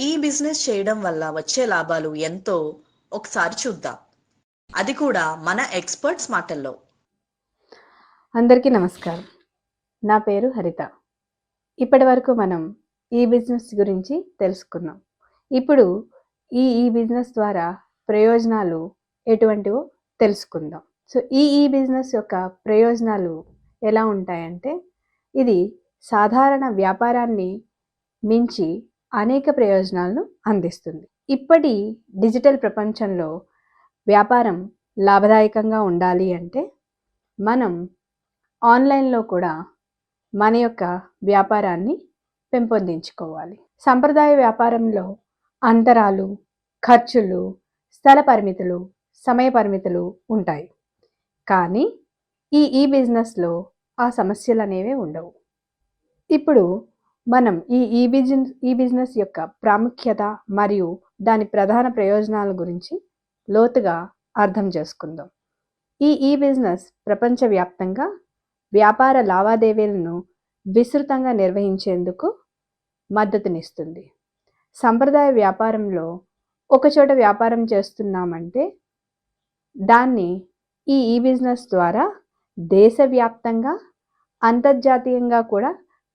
ఈ బిజినెస్ చేయడం వల్ల వచ్చే లాభాలు ఎంతో ఒకసారి చూద్దాం. అది కూడా మన ఎక్స్పర్ట్స్ మాటల్లో. అందరికీ నమస్కారం. నా పేరు హరిత. ఇప్పటి వరకు మనం ఈ బిజినెస్ గురించి తెలుసుకున్నాం. ఇప్పుడు ఈ బిజినెస్ ద్వారా ప్రయోజనాలు ఎటువంటివో తెలుసుకుందాం. సో ఈ బిజినెస్ యొక్క ప్రయోజనాలు ఎలా ఉంటాయంటే, ఇది సాధారణ వ్యాపారాన్ని మించి అనేక ప్రయోజనాలను అందిస్తుంది. ఇప్పటి డిజిటల్ ప్రపంచంలో వ్యాపారం లాభదాయకంగా ఉండాలి అంటే మనం ఆన్లైన్లో కూడా మన యొక్క వ్యాపారాన్ని పెంపొందించుకోవాలి. సంప్రదాయ వ్యాపారంలో అంతరాలు, ఖర్చులు, స్థల పరిమితులు, సమయ పరిమితులు ఉంటాయి. కానీ ఈ బిజినెస్లో ఆ సమస్యలు అనేవి ఉండవు. ఇప్పుడు మనం ఈ బిజినెస్ యొక్క ప్రాముఖ్యత మరియు దాని ప్రధాన ప్రయోజనాల గురించి లోతుగా అర్థం చేసుకుందాం. ఈ బిజినెస్ ప్రపంచవ్యాప్తంగా వ్యాపార లావాదేవీలను విస్తృతంగా నిర్వహించేందుకు మద్దతునిస్తుంది. సంప్రదాయ వ్యాపారంలో ఒకచోట వ్యాపారం చేస్తున్నామంటే దాన్ని ఈ బిజినెస్ ద్వారా దేశవ్యాప్తంగా, అంతర్జాతీయంగా కూడా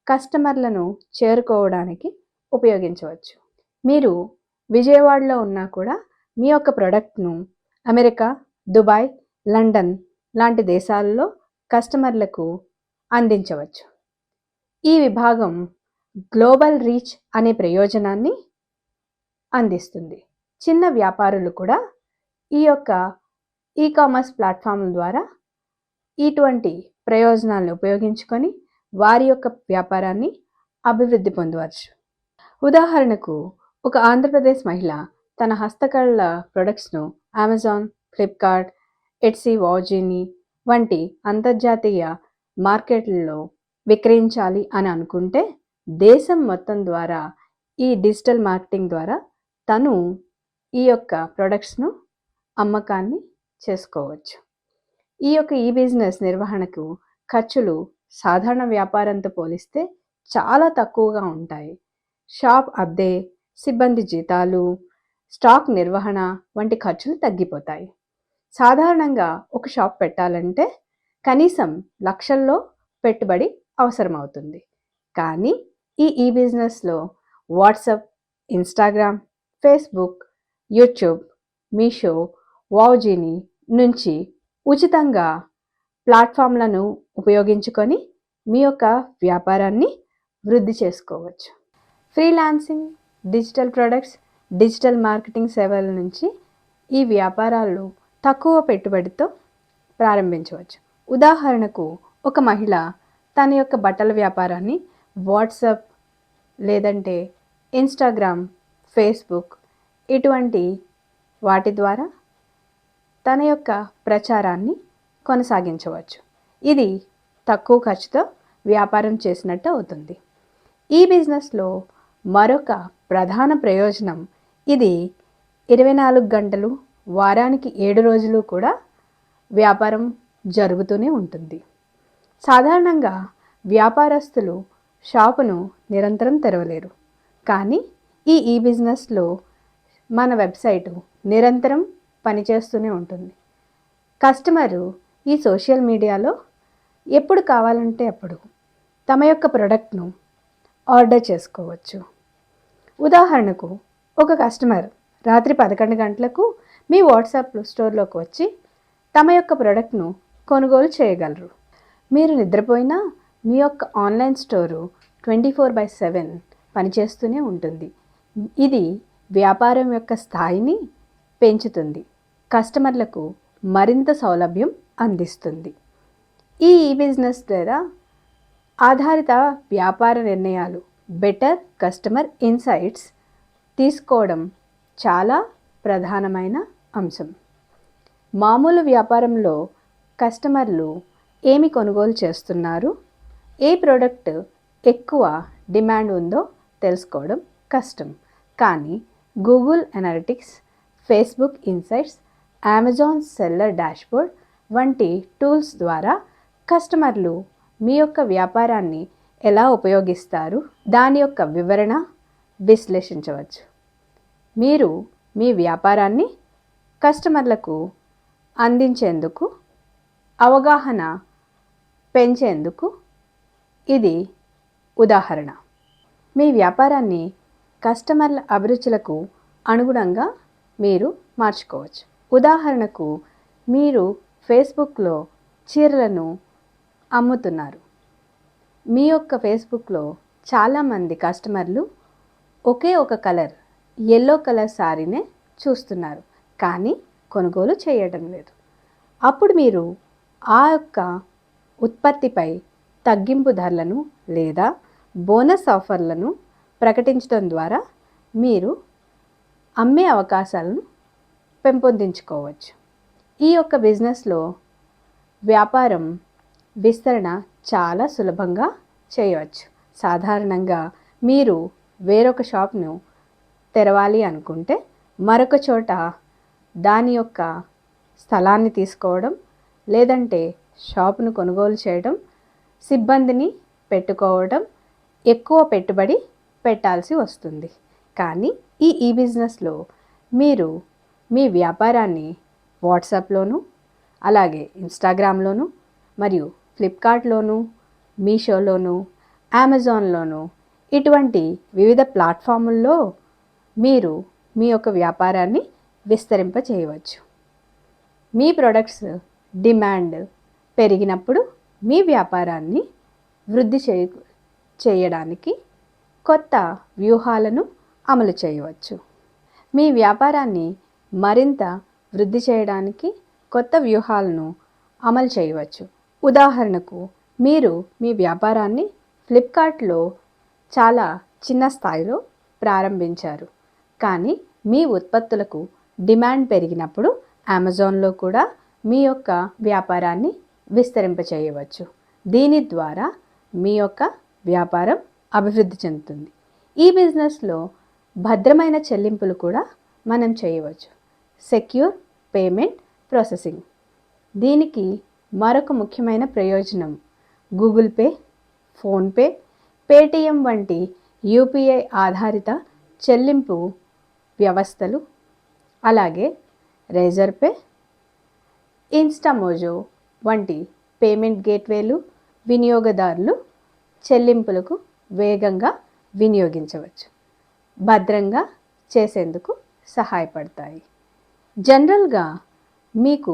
కస్టమర్లను చేరుకోవడానికి ఉపయోగించవచ్చు. మీరు విజయవాడలో ఉన్నా కూడా మీ యొక్క ప్రోడక్ట్ను అమెరికా, దుబాయ్, లండన్ లాంటి దేశాల్లో కస్టమర్లకు అందించవచ్చు. ఈ విభాగం గ్లోబల్ రీచ్ అనే ప్రయోజనాన్ని అందిస్తుంది. చిన్న వ్యాపారులు కూడా ఈ యొక్క ఈ-కామర్స్ ప్లాట్ఫామ్ల ద్వారా ఇటువంటి ప్రయోజనాలను ఉపయోగించుకొని వారి యొక్క వ్యాపారాన్ని అభివృద్ధి పొందవచ్చు. ఉదాహరణకు, ఒక ఆంధ్రప్రదేశ్ మహిళ తన హస్తకళల ప్రొడక్ట్స్ను అమెజాన్, ఫ్లిప్కార్ట్, ఎట్సీ, వాజిని వంటి అంతర్జాతీయ మార్కెట్లలో విక్రయించాలి అని అనుకుంటే దేశం మొత్తం ద్వారా ఈ డిజిటల్ మార్కెటింగ్ ద్వారా తను ఈ యొక్క ప్రొడక్ట్స్ను అమ్మకాన్ని చేసుకోవచ్చు. ఈ బిజినెస్ నిర్వహణకు ఖర్చులు సాధారణ వ్యాపారంతో పోలిస్తే చాలా తక్కువగా ఉంటాయి. షాప్ అద్దె, సిబ్బంది జీతాలు, స్టాక్ నిర్వహణ వంటి ఖర్చులు తగ్గిపోతాయి. సాధారణంగా ఒక షాప్ పెట్టాలంటే కనీసం లక్షల్లో పెట్టుబడి అవసరమవుతుంది. కానీ ఈ బిజినెస్లో WhatsApp, Instagram, Facebook, YouTube, Meesho, వాజిని నుంచి ఉచితంగా ప్లాట్ఫామ్లను ఉపయోగించుకొని మీ యొక్క వ్యాపారాన్ని వృద్ధి చేసుకోవచ్చు. Freelancing, digital products, digital marketing సేవల నుంచి ఈ వ్యాపారాలు తక్కువ పెట్టుబడితో ప్రారంభించవచ్చు. ఉదాహరణకు, ఒక మహిళ తన యొక్క బట్టల వ్యాపారాన్ని వాట్సాప్ లేదంటే ఇన్స్టాగ్రామ్, ఫేస్బుక్ ఇటువంటి వాటి ద్వారా తన యొక్క ప్రచారాన్ని కొనసాగించవచ్చు. ఇది తక్కువ ఖర్చుతో వ్యాపారం చేసినట్టు అవుతుంది. ఈ బిజినెస్లో మరొక ప్రధాన ప్రయోజనం, ఇది 24 గంటలు, వారానికి 7 రోజులు కూడా వ్యాపారం జరుగుతూనే ఉంటుంది. సాధారణంగా వ్యాపారస్తులు షాపును నిరంతరం తెరవలేరు. కానీ ఈ బిజినెస్లో మన వెబ్సైటు నిరంతరం పనిచేస్తూనే ఉంటుంది. కస్టమరు ఈ సోషల్ మీడియాలో ఎప్పుడు కావాలంటే అప్పుడు తమ యొక్క ప్రోడక్ట్ను ఆర్డర్ చేసుకోవచ్చు. ఉదాహరణకు, ఒక కస్టమర్ రాత్రి 11 గంటలకు మీ వాట్సాప్ స్టోర్లోకి వచ్చి తమ యొక్క ప్రోడక్ట్ను కొనుగోలు చేయగలరు. మీరు నిద్రపోయినా మీ యొక్క ఆన్లైన్ స్టోరు 24/7 పనిచేస్తూనే ఉంటుంది. ఇది వ్యాపారం యొక్క స్థాయిని పెంచుతుంది, కస్టమర్లకు మరింత సౌలభ్యం అందిస్తుంది. ఈ బిజినెస్ ద్వారా ఆధారిత వ్యాపార నిర్ణయాలు, బెటర్ కస్టమర్ ఇన్సైట్స్ తీసుకోవడం చాలా ప్రధానమైన అంశం. మామూలు వ్యాపారంలో కస్టమర్లు ఏమి కొనుగోలు చేస్తున్నారు, ఏ ప్రోడక్ట్ ఎక్కువ డిమాండ్ ఉందో తెలుసుకోవడం కష్టం. కానీ Google analytics, Facebook insights, Amazon seller dashboard వంటి టూల్స్ ద్వారా కస్టమర్లు మీ యొక్క వ్యాపారాన్ని ఎలా ఉపయోగిస్తారు దాని యొక్క వివరణ విశ్లేషించవచ్చు. మీరు మీ వ్యాపారాన్ని కస్టమర్లకు అందించేందుకు, అవగాహన పెంచేందుకు ఇది ఉదాహరణ. మీ వ్యాపారాన్ని కస్టమర్ల అభిరుచులకు అనుగుణంగా మీరు మార్చుకోవచ్చు. ఉదాహరణకు, మీరు ఫేస్బుక్లో చీరలను అమ్ముతున్నారు. మీ యొక్క ఫేస్బుక్లో చాలామంది కస్టమర్లు ఒకే ఒక కలర్, ఎల్లో కలర్ శారీనే చూస్తున్నారు, కానీ కొనుగోలు చేయడం లేదు. అప్పుడు మీరు ఆ యొక్క ఉత్పత్తిపై తగ్గింపు ధరలను లేదా బోనస్ ఆఫర్లను ప్రకటించడం ద్వారా మీరు అమ్మే అవకాశాలను పెంపొందించుకోవచ్చు. ఈ యొక్క బిజినెస్లో వ్యాపారం విస్తరణ చాలా సులభంగా చేయవచ్చు. సాధారణంగా మీరు వేరొక షాప్ను తెరవాలి అనుకుంటే మరొక చోట దాని యొక్క స్థలాన్ని తీసుకోవడం, లేదంటే షాపును కొనుగోలు చేయడం, సిబ్బందిని పెట్టుకోవడం, ఎక్కువ పెట్టుబడి పెట్టాల్సి వస్తుంది. కానీ ఈ బిజినెస్లో మీరు మీ వ్యాపారాన్ని వాట్సాప్లోను, అలాగే ఇన్స్టాగ్రామ్లోను, మరియు ఫ్లిప్కార్ట్లోను, మీషోలోను, అమెజాన్లోను, ఇటువంటి వివిధ ప్లాట్ఫాముల్లో మీరు మీ యొక్క వ్యాపారాన్ని విస్తరింపచేయవచ్చు. మీ ప్రొడక్ట్స్ డిమాండ్ పెరిగినప్పుడు మీ వ్యాపారాన్ని వృద్ధి చేయడానికి కొత్త వ్యూహాలను అమలు చేయవచ్చు. మీ వ్యాపారాన్ని మరింత వృద్ధి చేయడానికి కొత్త వ్యూహాలను అమలు చేయవచ్చు. ఉదాహరణకు, మీరు మీ వ్యాపారాన్ని ఫ్లిప్కార్ట్లో చాలా చిన్న స్థాయిలో ప్రారంభించారు, కానీ మీ ఉత్పత్తులకు డిమాండ్ పెరిగినప్పుడు అమెజాన్లో కూడా మీ యొక్క వ్యాపారాన్ని విస్తరింపచేయవచ్చు. దీని ద్వారా మీ యొక్క వ్యాపారం అభివృద్ధి చెందుతుంది. ఈ బిజినెస్లో భద్రమైన చెల్లింపులు కూడా మనం చేయవచ్చు. Secure payment processing. దీనికి మరొక ముఖ్యమైన ప్రయోజనం గూగుల్ పే, ఫోన్పే, పేటిఎం వంటి యూపీఐ ఆధారిత చెల్లింపు వ్యవస్థలు, అలాగే రేజర్ పే, ఇన్స్టామోజో వంటి పేమెంట్ గేట్వేలు వినియోగదారులు చెల్లింపులకు వేగంగా వినియోగించవచ్చు, భద్రంగా చేసేందుకు సహాయపడతాయి. జనరల్గా మీకు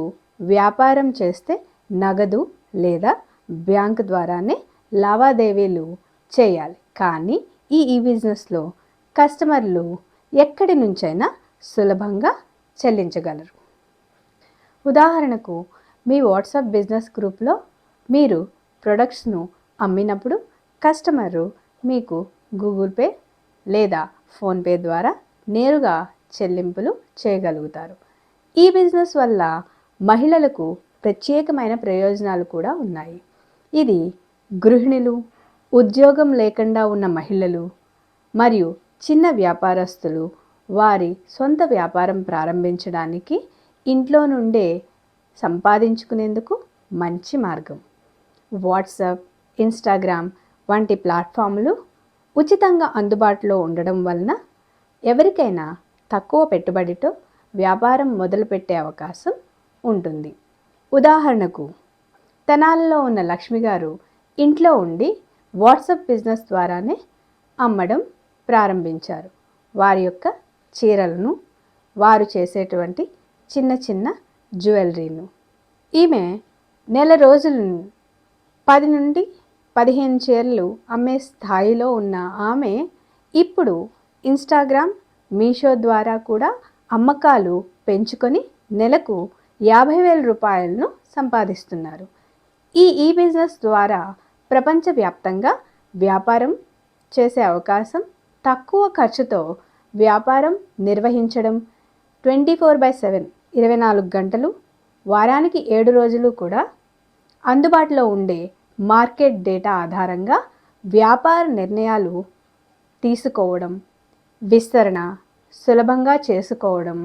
వ్యాపారం చేస్తే నగదు లేదా బ్యాంక్ ద్వారానే లావాదేవీలు చేయాలి, కానీ ఈ బిజినెస్లో కస్టమర్లు ఎక్కడి నుంచైనా సులభంగా చెల్లించగలరు. ఉదాహరణకు, మీ వాట్సాప్ బిజినెస్ గ్రూప్లో మీరు ప్రొడక్ట్స్ను అమ్మినప్పుడు కస్టమరు మీకు గూగుల్ పే లేదా ఫోన్పే ద్వారా నేరుగా చెల్లింపులు చేయగలుగుతారు. ఈ బిజినెస్ వల్ల మహిళలకు ప్రత్యేకమైన ప్రయోజనాలు కూడా ఉన్నాయి. ఇది గృహిణులు, ఉద్యోగం లేకుండా ఉన్న మహిళలు మరియు చిన్న వ్యాపారస్తులు వారి సొంత వ్యాపారం ప్రారంభించడానికి ఇంట్లో నుండే సంపాదించుకునేందుకు మంచి మార్గం. వాట్సాప్, ఇన్స్టాగ్రామ్ వంటి ప్లాట్ఫామ్లు ఉచితంగా అందుబాటులో ఉండడం వలన ఎవరికైనా తక్కువ పెట్టుబడితో వ్యాపారం మొదలుపెట్టే అవకాశం ఉంటుంది. ఉదాహరణకు, తెనాలిలో ఉన్న లక్ష్మి గారు ఇంట్లో ఉండి వాట్సాప్ బిజినెస్ ద్వారానే అమ్మడం ప్రారంభించారు. వారి యొక్క చీరలను, వారు చేసేటువంటి చిన్న చిన్న జ్యువెలరీను. ఈమె నెల రోజులు 10 నుండి 15 చీరలు అమ్మే స్థాయిలో ఉన్న ఆమె ఇప్పుడు ఇన్స్టాగ్రామ్, మీషో ద్వారా కూడా అమ్మకాలు పెంచుకొని నెలకు 50,000 రూపాయలను సంపాదిస్తున్నారు. ఈ బిజినెస్ ద్వారా ప్రపంచవ్యాప్తంగా వ్యాపారం చేసే అవకాశం, తక్కువ ఖర్చుతో వ్యాపారం నిర్వహించడం, 24/7 24 గంటలు వారానికి 7 రోజులు కూడా అందుబాటులో ఉండే మార్కెట్ డేటా ఆధారంగా వ్యాపార నిర్ణయాలు తీసుకోవడం, విస్తరణ సులభంగా చేసుకోవడం,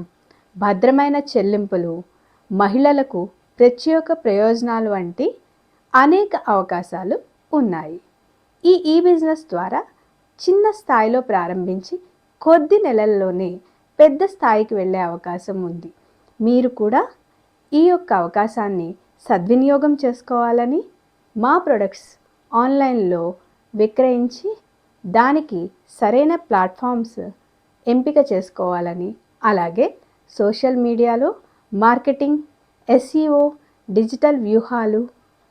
భద్రమైన చెల్లింపులు, మహిళలకు ప్రత్యేక ప్రయోజనాలు వంటి అనేక అవకాశాలు ఉన్నాయి. ఈ బిజినెస్ ద్వారా చిన్న స్థాయిలో ప్రారంభించి కొద్ది నెలల్లోనే పెద్ద స్థాయికి వెళ్ళే అవకాశం ఉంది. మీరు కూడా ఈ యొక్క అవకాశాన్ని సద్వినియోగం చేసుకోవాలని, మా ప్రొడక్ట్స్ ఆన్లైన్లో విక్రయించి దానికి సరైన ప్లాట్ఫామ్స్ ఎంపిక చేసుకోవాలని, అలాగే సోషల్ మీడియాలో మార్కెటింగ్, ఎస్ఈఓ, డిజిటల్ వ్యూహాలు,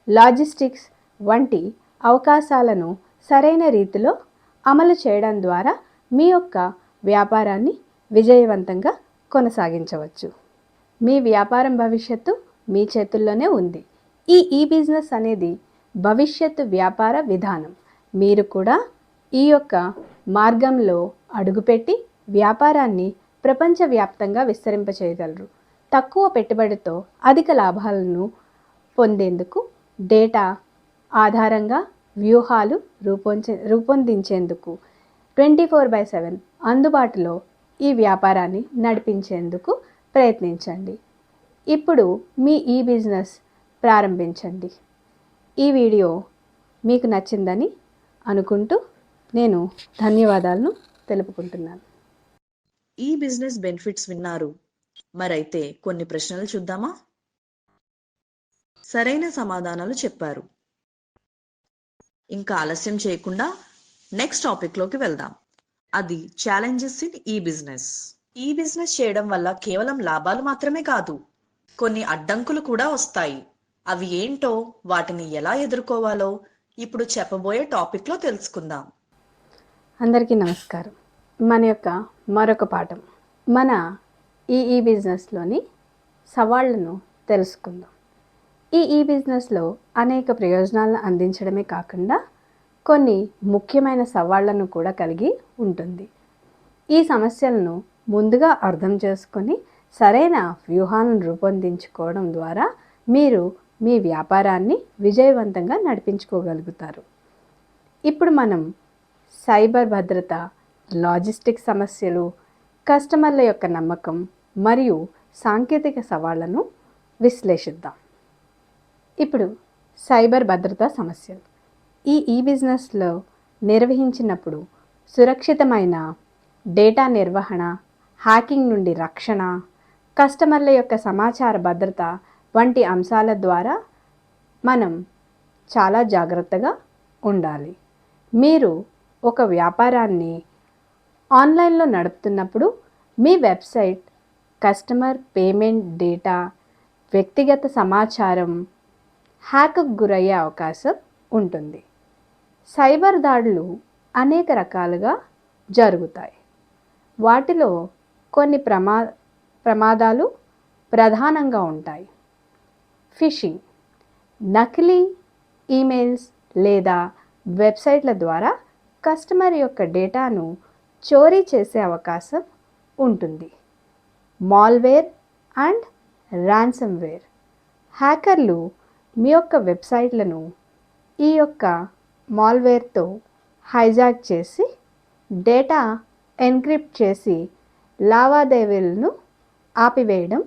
లాజిస్టిక్స్ వంటి అవకాశాలను సరైన రీతిలో అమలు చేయడం ద్వారా మీ యొక్క వ్యాపారాన్ని విజయవంతంగా కొనసాగించవచ్చు. మీ వ్యాపారం భవిష్యత్తు మీ చేతుల్లోనే ఉంది. ఈ బిజినెస్ అనేది భవిష్యత్తు వ్యాపార విధానం. మీరు కూడా ఈ యొక్క మార్గంలో అడుగుపెట్టి వ్యాపారాన్ని ప్రపంచవ్యాప్తంగా విస్తరింపచేయగలరు. తక్కువ పెట్టుబడితో అధిక లాభాలను పొందేందుకు డేటా ఆధారంగా వ్యూహాలు రూపొందించేందుకు 24/7 అందుబాటులో ఈ వ్యాపారాన్ని నడిపించేందుకు ప్రయత్నించండి. ఇప్పుడు మీ బిజినెస్ ప్రారంభించండి. ఈ వీడియో మీకు నచ్చిందని అనుకుంటూ నేను ధన్యవాదాలను తెలుపుకుంటున్నాను. ఈ బిజినెస్ బెనిఫిట్స్ విన్నారు. మరైతే కొన్ని ప్రశ్నలు చూద్దామా? సరైన సమాధానాలు చెప్పారు. ఇంకా ఆలస్యం చేయకుండా నెక్స్ట్ టాపిక్లోకి వెళ్దాం. అది ఛాలెంజెస్ ఇన్ ఈ బిజినెస్. ఈ బిజినెస్ చేయడం వల్ల కేవలం లాభాలు మాత్రమే కాదు, కొన్ని అడ్డంకులు కూడా వస్తాయి. అవి ఏంటో, వాటిని ఎలా ఎదుర్కోవాలో ఇప్పుడు చెప్పబోయే టాపిక్లో తెలుసుకుందాం. అందరికీ నమస్కారం. మన యొక్క మరొక పాఠం, మన ఈ బిజినెస్లోని సవాళ్లను తెలుసుకుందాం. ఈ బిజినెస్లో అనేక ప్రయోజనాలను అందించడమే కాకుండా కొన్ని ముఖ్యమైన సవాళ్లను కూడా కలిగి ఉంటుంది. ఈ సమస్యలను ముందుగా అర్థం చేసుకొని సరైన వ్యూహాలను రూపొందించుకోవడం ద్వారా మీరు మీ వ్యాపారాన్ని విజయవంతంగా నడిపించుకోగలుగుతారు. ఇప్పుడు మనం సైబర్ భద్రత, లాజిస్టిక్ సమస్యలు, కస్టమర్ల యొక్క నమ్మకం మరియు సాంకేతిక సవాళ్లను విశ్లేషిద్దాం. ఇప్పుడు సైబర్ భద్రతా సమస్యలు. ఈ బిజినెస్లో నిర్వహించినప్పుడు సురక్షితమైన డేటా నిర్వహణ, హ్యాకింగ్ నుండి రక్షణ, కస్టమర్ల యొక్క సమాచార భద్రత వంటి అంశాల ద్వారా మనం చాలా జాగ్రత్తగా ఉండాలి. మీరు ఒక వ్యాపారాన్ని ఆన్లైన్లో నడుపుతున్నప్పుడు మీ వెబ్సైట్, కస్టమర్ పేమెంట్ డేటా, వ్యక్తిగత సమాచారం హ్యాక్కు గురయ్యే అవకాశం ఉంటుంది. సైబర్ దాడులు అనేక రకాలుగా జరుగుతాయి. వాటిలో కొన్ని ప్రమాదాలు ప్రధానంగా ఉంటాయి. ఫిషింగ్, నకిలీ ఈమెయిల్స్ లేదా వెబ్సైట్ల ద్వారా కస్టమర్ యొక్క డేటాను చోరీ చేసే అవకాశం ఉంటుంది. మాల్వేర్ అండ్ ర్యాన్సమ్వేర్, హ్యాకర్లు మీ యొక్క వెబ్సైట్లను ఈ యొక్క మాల్వేర్తో హైజాక్ చేసి డేటా ఎన్క్రిప్ట్ చేసి లావాదేవీలను ఆపివేయడం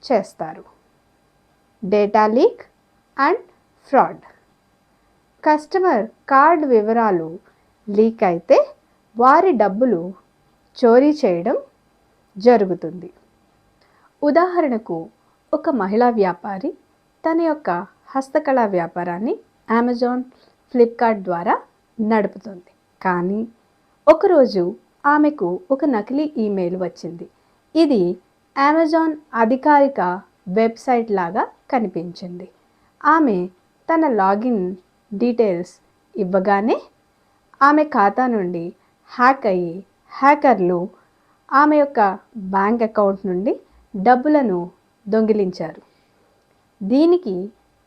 చేస్తారు. Data leak and fraud, customer card వివరాలు లీక్ అయితే వారి డబ్బులు చోరీ చేయడం జరుగుతుంది. ఉదాహరణకు, ఒక మహిళా వ్యాపారి తన యొక్క హస్తకళా వ్యాపారాన్ని అమెజాన్, ఫ్లిప్కార్ట్ ద్వారా నడుపుతుంది. కానీ ఒకరోజు ఆమెకు ఒక నకిలీ ఈమెయిల్ వచ్చింది. ఇది అమెజాన్ అధికారిక వెబ్సైట్ లాగా కనిపించింది. ఆమె తన లాగిన్ డీటెయిల్స్ ఇవ్వగానే ఆమె ఖాతా నుండి హ్యాక్ అయ్యి హ్యాకర్లు ఆమె యొక్క బ్యాంక్ అకౌంట్ నుండి డబ్బులను దొంగిలించారు. దీనికి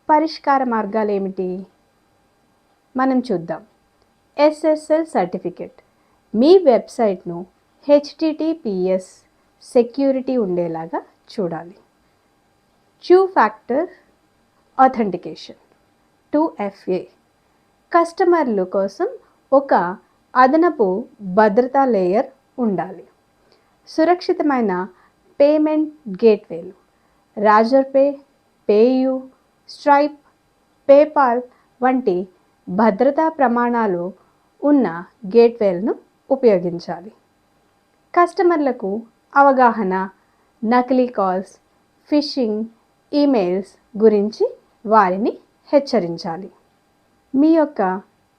పరిష్కార మార్గాలు ఏమిటి మనం చూద్దాం. SSL సర్టిఫికెట్, మీ వెబ్సైట్ను HTTPS సెక్యూరిటీ ఉండేలాగా చూడాలి. 2 ఫ్యాక్టర్ ఆథెంటికేషన్ 2FA, కస్టమర్ల కోసం ఒక అదనపు భద్రతా లేయర్ ఉండాలి. సురక్షితమైన పేమెంట్ గేట్వేలు, రాజర్పే, పేయూ, స్ట్రైప్, పేపాల్ వంటి భద్రతా ప్రమాణాలు ఉన్న గేట్వేలను ఉపయోగించాలి. కస్టమర్లకు అవగాహన, నకిలీ కాల్స్, ఫిషింగ్ ఈమెయిల్స్ గురించి వారిని హెచ్చరించాలి. మీ యొక్క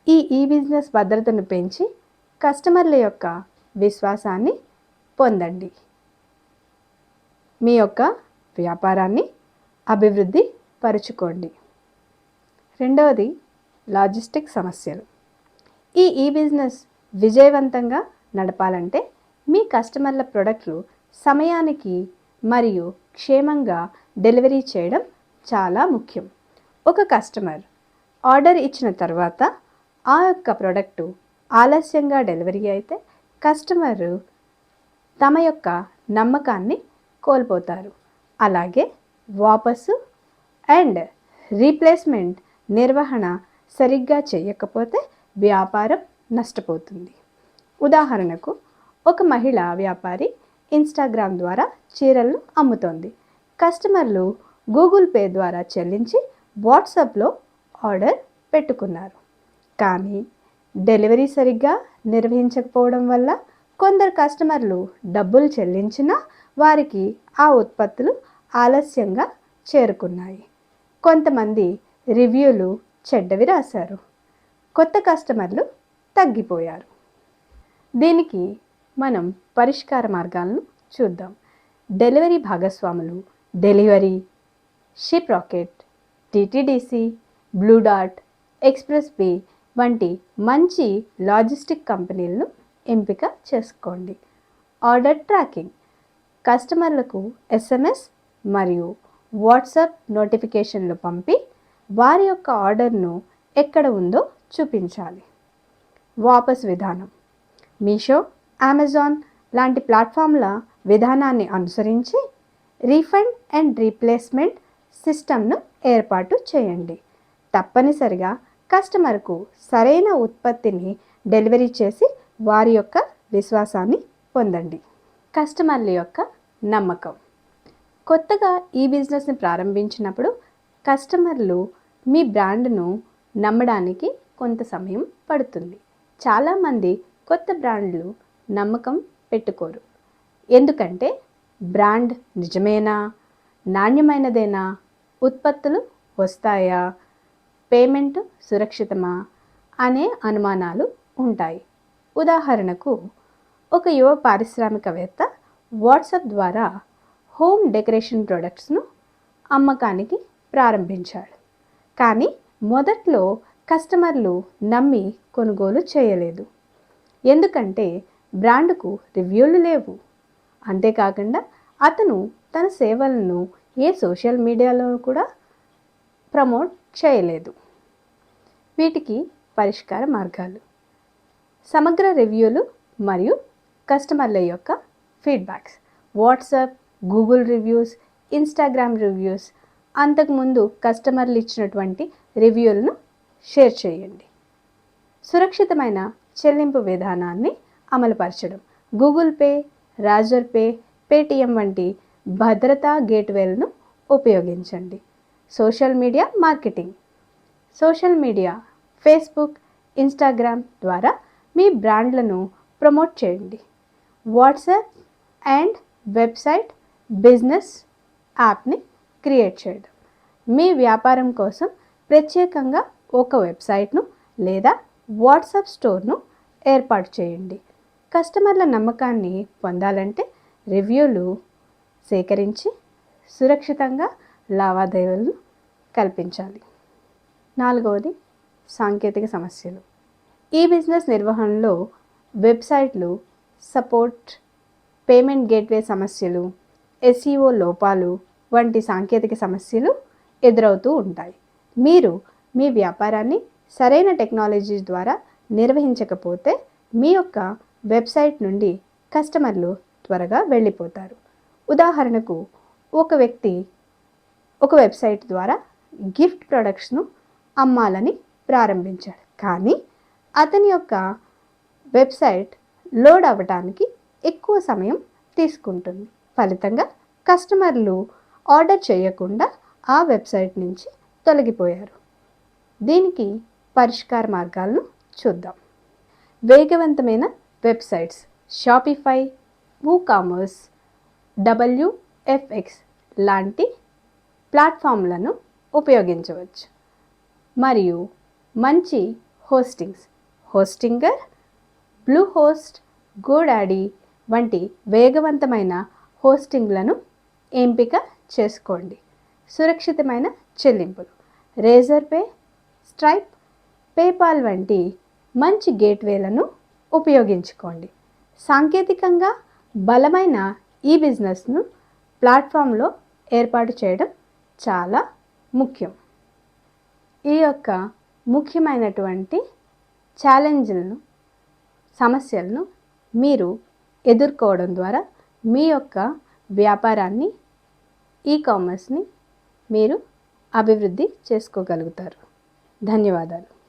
ఈ బిజినెస్ భద్రతను పెంచి కస్టమర్ల యొక్క విశ్వాసాన్ని పొందండి. మీ యొక్క వ్యాపారాన్ని అభివృద్ధి పరుచుకోండి. రెండవది లాజిస్టిక్ సమస్యలు. ఈ బిజినెస్ విజయవంతంగా నడపాలంటే మీ కస్టమర్ల ప్రొడక్ట్లు సమయానికి మరియు క్షేమంగా డెలివరీ చేయడం చాలా ముఖ్యం. ఒక కస్టమర్ ఆర్డర్ ఇచ్చిన తర్వాత ఆ యొక్క ప్రోడక్టు ఆలస్యంగా డెలివరీ అయితే కస్టమర్ తమ యొక్క నమ్మకాన్ని కోల్పోతారు. అలాగే వాపసు అండ్ రీప్లేస్మెంట్ నిర్వహణ సరిగ్గా చేయకపోతే వ్యాపారం నష్టపోతుంది. ఉదాహరణకు, ఒక మహిళా వ్యాపారి ఇన్స్టాగ్రామ్ ద్వారా చీరలను అమ్ముతోంది. కస్టమర్లు గూగుల్ పే ద్వారా చెల్లించి వాట్సాప్లో ఆర్డర్ పెట్టుకున్నారు. కానీ డెలివరీ సరిగ్గా నిర్వహించకపోవడం వల్ల కొందరు కస్టమర్లు డబ్బులు చెల్లించినా వారికి ఆ ఉత్పత్తులు ఆలస్యంగా చేరుకున్నాయి. కొంతమంది రివ్యూలు చెడ్డవి రాశారు. కొత్త కస్టమర్లు తగ్గిపోయారు. దీనికి మనం పరిష్కార మార్గాలను చూద్దాం. డెలివరీ భాగస్వాములు delivery, ship rocket, TTDC, blue dart, express way వంటి మంచి లాజిస్టిక్ కంపెనీలను ఎంపిక చేసుకోండి. Order tracking. కస్టమర్లకు ఎస్ఎంఎస్ మరియు వాట్సాప్ నోటిఫికేషన్లు పంపి వారి యొక్క ఆర్డర్ను ఎక్కడ ఉందో చూపించాలి. వాపస్ విధానం. మీషో, అమెజాన్ లాంటి ప్లాట్ఫామ్ల విధానాన్ని అనుసరించి రీఫండ్ అండ్ రీప్లేస్మెంట్ సిస్టమ్ను ఏర్పాటు చేయండి. తప్పనిసరిగా కస్టమర్కు సరైన ఉత్పత్తిని డెలివరీ చేసి వారి యొక్క విశ్వాసాన్ని పొందండి. కస్టమర్ల యొక్క నమ్మకం. కొత్తగా ఈ బిజినెస్ని ప్రారంభించినప్పుడు కస్టమర్లు మీ బ్రాండ్ను నమ్మడానికి కొంత సమయం పడుతుంది. చాలామంది కొత్త బ్రాండ్లు నమ్మకం పెట్టుకోరు. ఎందుకంటే బ్రాండ్ నిజమేనా, నాణ్యమైనదేనా, ఉత్పత్తులు వస్తాయా, పేమెంట్ సురక్షితమా అనే అనుమానాలు ఉంటాయి. ఉదాహరణకు, ఒక యువ పారిశ్రామికవేత్త వాట్సాప్ ద్వారా హోమ్ డెకరేషన్ ప్రొడక్ట్స్ను అమ్మకానికి ప్రారంభించాడు. కానీ మొదట్లో కస్టమర్లు నమ్మి కొనుగోలు చేయలేదు. ఎందుకంటే బ్రాండ్కు రివ్యూలు లేవు. అంతేకాకుండా అతను తన సేవలను ఏ సోషల్ మీడియాలో కూడా ప్రమోట్ చేయలేదు. వీటికి పరిష్కార మార్గాలు: సమగ్ర రివ్యూలు మరియు కస్టమర్ల యొక్క feedbacks. WhatsApp, Google reviews, Instagram reviews, అంతకుముందు కస్టమర్లు ఇచ్చినటువంటి రివ్యూలను షేర్ చేయండి. సురక్షితమైన చెల్లింపు విధానాన్ని అమలుపరచడం. Google Pay, Razorpay, Paytm వంటి భద్రతా గేట్వేలను ఉపయోగించండి. Social media marketing. Social media, Facebook, Instagram ద్వారా మీ బ్రాండ్లను ప్రమోట్ చేయండి. వాట్సాప్ అండ్ వెబ్సైట్ బిజినెస్ యాప్ని క్రియేట్ చేయడం. మీ వ్యాపారం కోసం ప్రత్యేకంగా ఒక వెబ్సైట్ను లేదా వాట్సాప్ స్టోర్ను ఏర్పాటు చేయండి. కస్టమర్ల నమ్మకాన్ని పొందాలంటే రివ్యూలు సేకరించి సురక్షితంగా లావాదేవీలను కల్పించాలి. 4వది సాంకేతిక సమస్యలు. ఈ బిజినెస్ నిర్వహణలో వెబ్సైట్లు సపోర్ట్, పేమెంట్ గేట్వే సమస్యలు, ఎస్ఈఓ లోపాలు వంటి సాంకేతిక సమస్యలు ఎదురవుతూ ఉంటాయి. మీరు మీ వ్యాపారాన్ని సరైన టెక్నాలజీ ద్వారా నిర్వహించకపోతే మీ యొక్క వెబ్సైట్ నుండి కస్టమర్లు త్వరగా వెళ్ళిపోతారు. ఉదాహరణకు, ఒక వ్యక్తి ఒక వెబ్సైట్ ద్వారా గిఫ్ట్ ప్రొడక్ట్స్ను అమ్మాలని ప్రారంభించాడు. కానీ అతని యొక్క వెబ్సైట్ లోడ్ అవ్వడానికి ఎక్కువ సమయం తీసుకుంటుంది. ఫలితంగా కస్టమర్లు ఆర్డర్ చేయకుండా ఆ వెబ్సైట్ నుంచి తొలగిపోయారు. దీనికి పరిష్కార మార్గాలను చూద్దాం. వేగవంతమైన వెబ్సైట్స్. షాపిఫై, వూకామర్స్, WFX లాంటి ప్లాట్ఫామ్లను ఉపయోగించవచ్చు. మరియు మంచి హోస్టింగర్, బ్లూ హోస్ట్, గోడాడీ వంటి వేగవంతమైన హోస్టింగ్లను ఎంపిక చేసుకోండి. సురక్షితమైన చెల్లింపులు, రేజర్పే, స్ట్రైప్, పేపాల్ వంటి మంచి గేట్వేలను ఉపయోగించుకోండి. సాంకేతికంగా బలమైన ఈ బిజినెస్ను ప్లాట్ఫామ్లో ఏర్పాటు చేయడం చాలా ముఖ్యం. ఈ యొక్క ముఖ్యమైనటువంటి సమస్యలను మీరు ఎదుర్కోవడం ద్వారా మీ యొక్క వ్యాపారాన్ని, ఈ-కామర్స్ని మీరు అభివృద్ధి చేసుకోగలుగుతారు. ధన్యవాదాలు.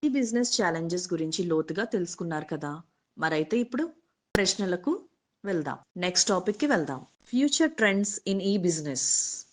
ఈ బిజినెస్ ఛాలెంజెస్ గురించి లోతుగా తెలుసుకున్నారు కదా. మరైతే ఇప్పుడు ప్రశ్నలకు వెళ్దాం. నెక్స్ట్ టాపిక్ కి వెళ్దాం. ఫ్యూచర్ ట్రెండ్స్ ఇన్ ఈ బిజినెస్.